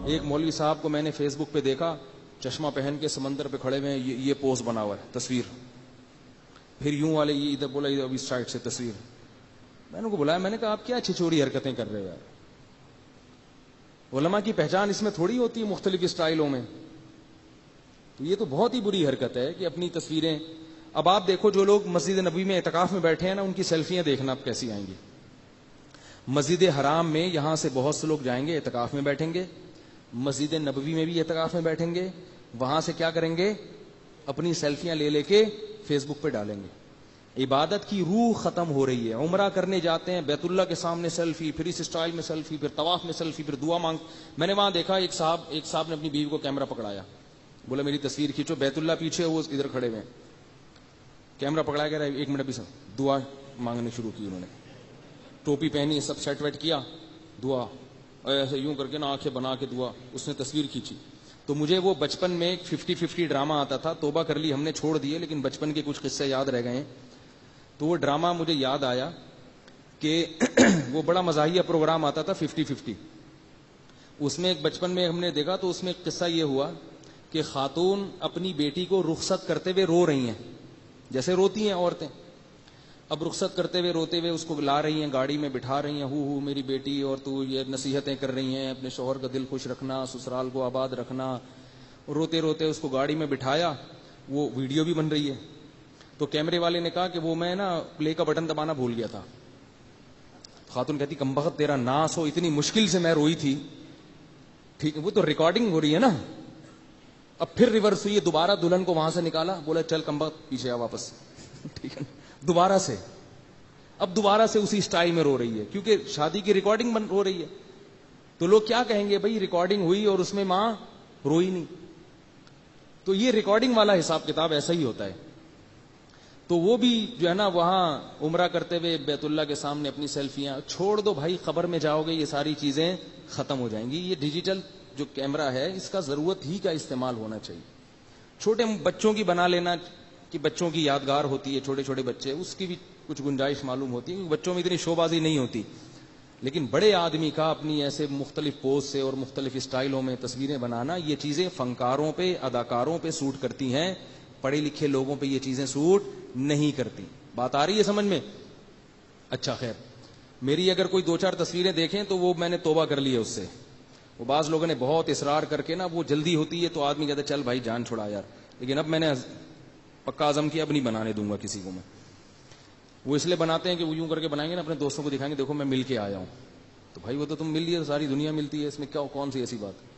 ایک مولوی صاحب کو میں نے فیس بک پہ دیکھا, چشمہ پہن کے سمندر پہ کھڑے ہوئے, یہ پوز بنا ہوا ہے, تصویر, پھر یوں والے یہ ادھر بولا, ادھر اس سائڈ سے تصویر. میں نے ان کو بلایا, میں نے کہا آپ کیا چھچوڑی حرکتیں کر رہے ہو یار, علماء کی پہچان اس میں تھوڑی ہوتی ہے مختلف اسٹائلوں میں. تو یہ تو بہت ہی بری حرکت ہے کہ اپنی تصویریں. اب آپ دیکھو جو لوگ مسجد نبوی میں اعتکاف میں بیٹھے ہیں نا, ان کی سیلفیاں دیکھنا اب کیسی آئیں گی. مسجد حرام میں یہاں سے بہت سے لوگ جائیں گے, اعتکاف میں بیٹھیں گے, مسجد نبوی میں بھی اعتکاف میں بیٹھیں گے, وہاں سے کیا کریں گے, اپنی سیلفیاں لے لے کے فیس بک پہ ڈالیں گے. عبادت کی روح ختم ہو رہی ہے. عمرہ کرنے جاتے ہیں, بیت اللہ کے سامنے سیلفی, پھر اس اسٹائل میں سیلفی, پھر طواف میں سیلفی, پھر دعا مانگ. میں نے وہاں دیکھا ایک صاحب نے اپنی بیوی کو کیمرہ پکڑایا, بولا میری تصویر کھینچو, بیت اللہ پیچھے, وہ ادھر کھڑے ہوئے, کیمرہ پکڑایا, کہہ رہا ہے 1 منٹ بھی سر. دعا مانگنے شروع کی انہوں نے, ٹوپی پہنی, سب سیٹ ویٹ کیا, دعا ایسے یوں کر کے نا آنکھیں بنا کے دعا. اس نے تصویر کھینچی. تو مجھے وہ بچپن میں 50-50 ڈرامہ آتا تھا, توبہ کر لی ہم نے, چھوڑ دیے, لیکن بچپن کے کچھ قصے یاد رہ گئے ہیں. تو وہ ڈرامہ مجھے یاد آیا کہ وہ بڑا مزاحیہ پروگرام آتا تھا 50-50. اس میں ایک بچپن میں ہم نے دیکھا, تو اس میں ایک قصہ یہ ہوا کہ خاتون اپنی بیٹی کو رخصت کرتے ہوئے رو رہی ہیں, جیسے روتی ہیں عورتیں. اب رخصت کرتے ہوئے روتے ہوئے اس کو لا رہی ہیں, گاڑی میں بٹھا رہی ہیں, ہو میری بیٹی, اور تو یہ نصیحتیں کر رہی ہیں, اپنے شوہر کا دل خوش رکھنا, سسرال کو آباد رکھنا. روتے روتے اس کو گاڑی میں بٹھایا, وہ ویڈیو بھی بن رہی ہے. تو کیمرے والے نے کہا کہ وہ میں نا پلے کا بٹن دبانا بھول گیا تھا. خاتون کہتی کمبخت تیرا ناس ہو, اتنی مشکل سے میں روئی تھی. ٹھیک ہے, وہ تو ریکارڈنگ ہو رہی ہے نا. اب پھر ریورس ہوئی, دوبارہ دلہن کو وہاں سے نکالا, بولا چل کمبخت پیچھے آ واپس. ٹھیک ہے, دوبارہ سے, اب دوبارہ سے اسی سٹائل میں رو رہی ہے, کیونکہ شادی کی ریکارڈنگ ہو رہی ہے. تو لوگ کیا کہیں گے, بھائی ریکارڈنگ ہوئی اور اس میں ماں روئی نہیں. تو یہ ریکارڈنگ والا حساب کتاب ایسا ہی ہوتا ہے. تو وہ بھی جو ہے نا وہاں عمرہ کرتے ہوئے بیت اللہ کے سامنے اپنی سیلفیاں, چھوڑ دو بھائی, قبر میں جاؤ گے یہ ساری چیزیں ختم ہو جائیں گی. یہ ڈیجیٹل جو کیمرہ ہے اس کا ضرورت ہی کا استعمال ہونا چاہیے. چھوٹے بچوں کی بنا لینا کہ بچوں کی یادگار ہوتی ہے, چھوٹے چھوٹے بچے, اس کی بھی کچھ گنجائش معلوم ہوتی ہے, کیونکہ بچوں میں اتنی شوبازی نہیں ہوتی. لیکن بڑے آدمی کا اپنی ایسے مختلف پوز سے اور مختلف اسٹائلوں میں تصویریں بنانا, یہ چیزیں فنکاروں پہ, اداکاروں پہ سوٹ کرتی ہیں, پڑھے لکھے لوگوں پہ یہ چیزیں سوٹ نہیں کرتی. بات آ رہی ہے سمجھ میں؟ اچھا خیر, میری اگر کوئی 2-4 تصویریں دیکھیں تو وہ میں نے توبہ کر لی ہے اس سے. وہ بعض لوگوں نے بہت اصرار کر کے نا, وہ جلدی ہوتی ہے تو آدمی کہتا ہے چل بھائی جان چھڑا یار, لیکن اب میں نے پکا عزم کیا, اب نہیں بنانے دوں گا کسی کو میں. وہ اس لیے بناتے ہیں کہ وہ یوں کر کے بنائیں گے نا, اپنے دوستوں کو دکھائیں گے دیکھو میں مل کے آیا ہوں. تو بھائی وہ تو تم مل لیے, ساری دنیا ملتی ہے, اس میں کیا کون سی ایسی بات.